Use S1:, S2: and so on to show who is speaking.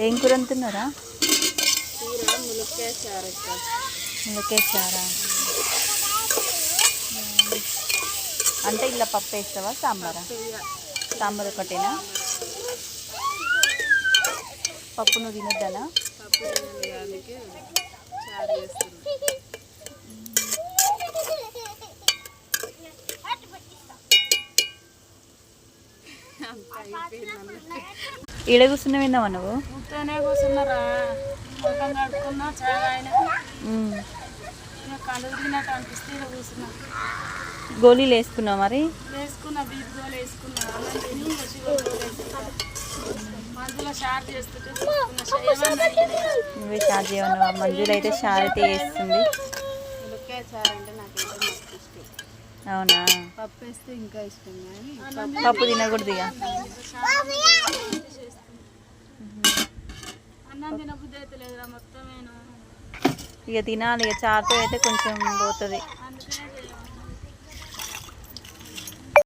S1: ఏం కూర అంటున్నారా?
S2: ములక్కాయ
S1: చారా. అంటే ఇలా పప్పు వేస్తావా? సాంబారా? సాంబార్ ఒకటేనా? పప్పు నువ్వు తినొద్దనా? ఈడ కూర్చున్నా విన్నావా నువ్వు?
S2: కూర్చున్నారా? కడుక్కున్నా చాలా కళ్ళు తిరిగినట్టు అనిపిస్తే కూర్చున్నా.
S1: గోళీలు వేసుకున్నావు మరి?
S2: వేసుకున్నా, బీపీ గోళీ వేసుకున్నా. మందులో షార్ చేస్తుంటే
S1: నువ్వే షార్ చేయమన్నావా? మంజులు అయితే షార్ అయితే వేస్తుంది.
S2: ములక్కాయ చారు అంటే నాకైతే మస్తు ఇష్టం.
S1: అవునా?
S2: పప్పు వేస్తే ఇంకా ఇష్టం. కానీ
S1: పప్పు తినకూడదు ఇక.
S2: అన్నం తినబుద్ధి అయితే లేదురా మొత్తం. నేను
S1: ఇక తినాలి. ఇక చారుతో అయితే కొంచెం పోతుంది.
S2: అందుకనే